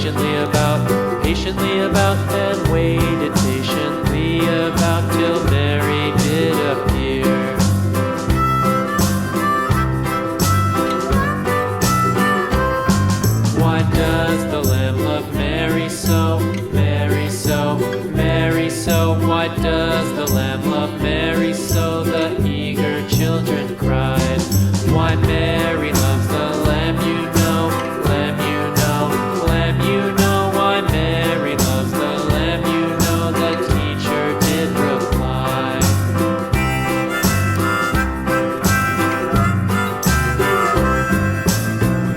patiently about, and waited patiently about till Mary did appear. Why does the lamb love Mary so, Mary so, Mary so? Why does the lamb love Mary so? The eager children cried. Why Mary loves the lamb, you know, lamb, you know, lamb, you know. Why Mary loves the lamb, you know, the teacher did reply.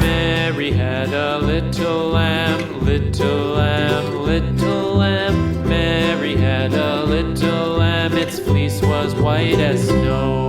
Mary had a little lamb, little lamb, little lamb. Mary had a little lamb, its fleece was white as snow.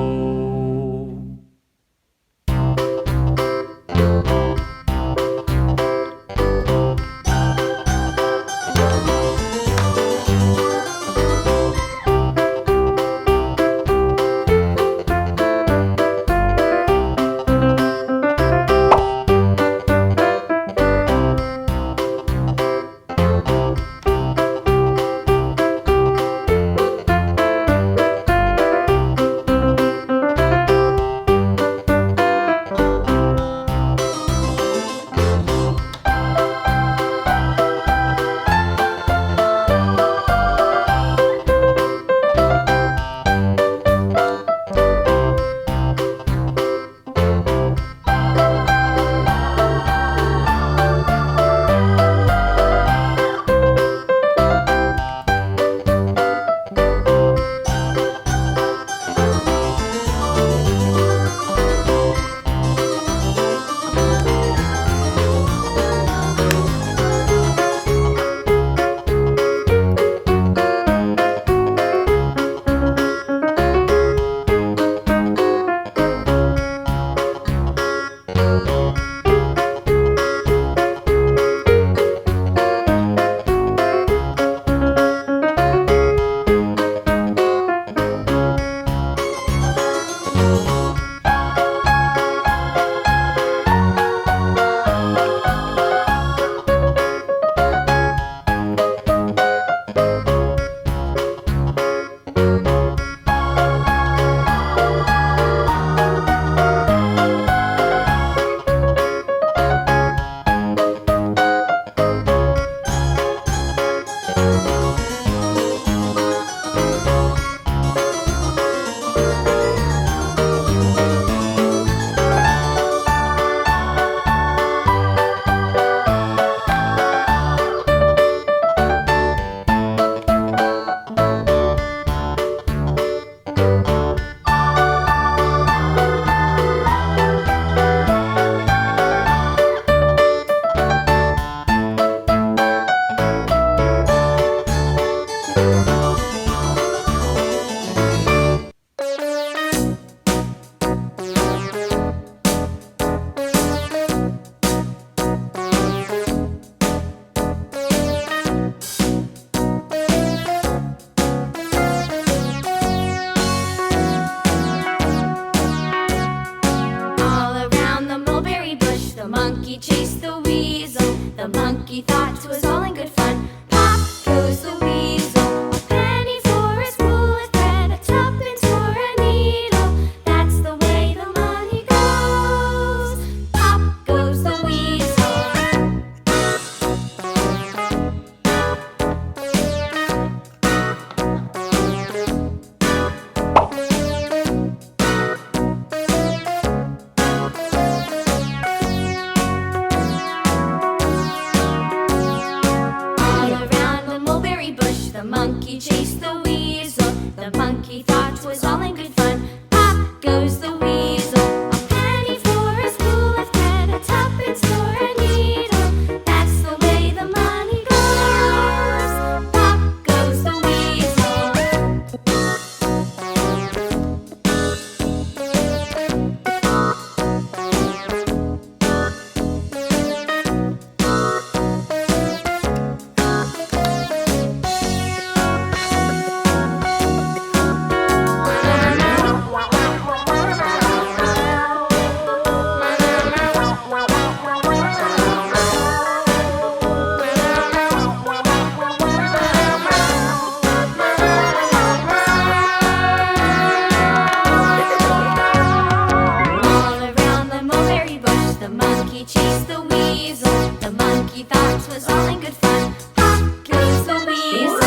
good fun. Pop goes the weasel.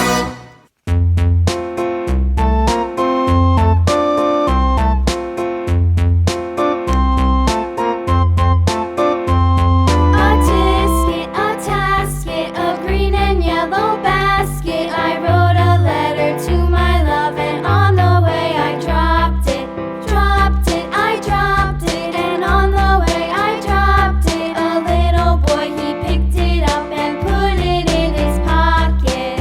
A tasket of green and yellow basket. I wrote a letter to my love, and on the way I dropped it. I dropped it, and on the way I dropped it. A little boy, he picked it up and put it in his pocket.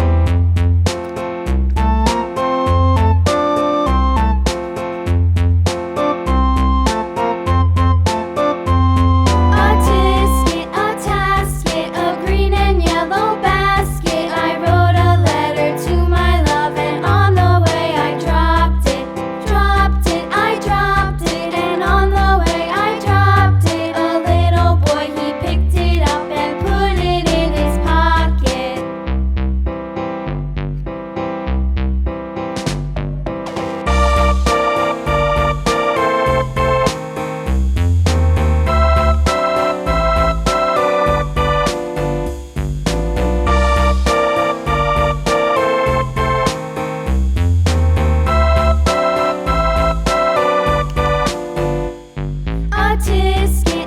A tasket of green and yellow basket. I wrote a letter to my love, and on the way I dropped it. I dropped it, and on the way I dropped it. A little boy, he picked it up and put it in his pocket.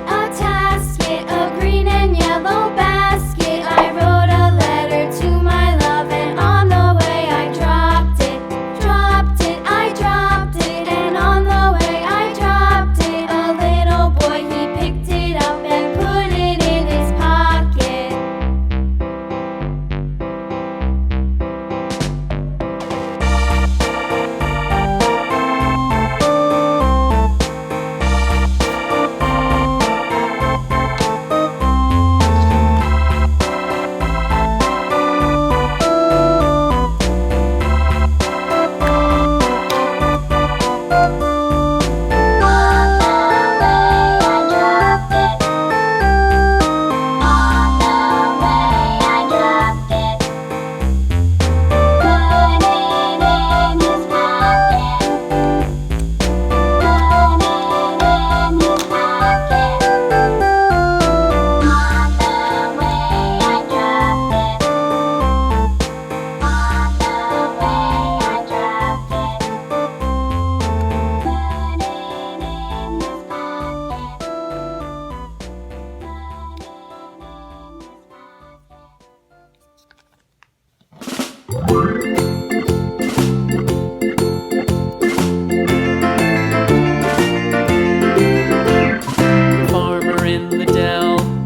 A tasket of green and yellow basket. I wrote a letter to my love, and on the way I dropped it. I dropped it, and on the way I dropped it. A little boy, he picked it up and put it in his pocket.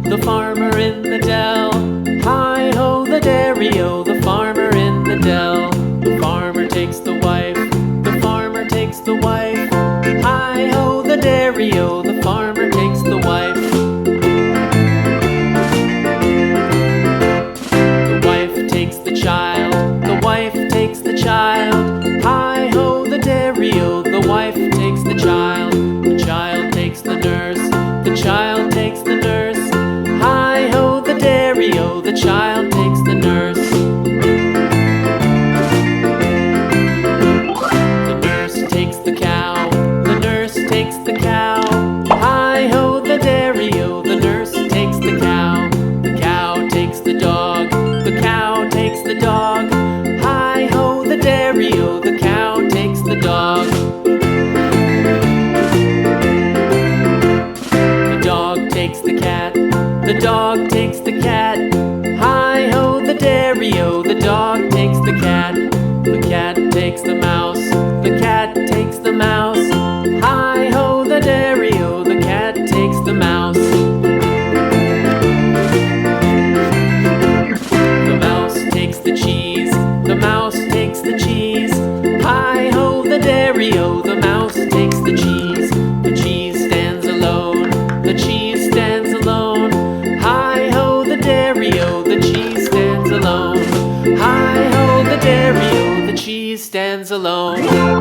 The farmer in the dell. Hi-ho, the dairy-o, the farmer in the dell. The farmer takes the wife, the farmer takes the wife. Hi-ho, the dairy-o, the farmer takes the wife. The wife takes the child, the wife takes the child. Hi-ho, the dairy-o, the wife takes the child. The child takes the nurse, the child takes the nurse. Hi-ho, the dairy-o, the child takes the nurse. The nurse takes the cow, the nurse takes the cow. Hi-ho, the dairy-o, the nurse takes the cow. The cow takes the dog, the cow takes the dog. Hi-ho, the dairy-o, the cow takes the dog. The dog takes the cat, the dog takes the cat. Hi-ho, the dairy-o, the dog takes the cat. The cat takes the mouse, the cat takes the mouse. Hi-ho, the dairy-o, the cat takes the mouse. The mouse takes the cheese, the mouse takes the cheese. Hi-ho, the dairy-o, the mouse takes the cheese. The cheese stands alone, the cheese stands alone. Hi-ho, the dairy-o, the cheese stands alone. Hi-ho, the dairy-o, the cheese stands alone.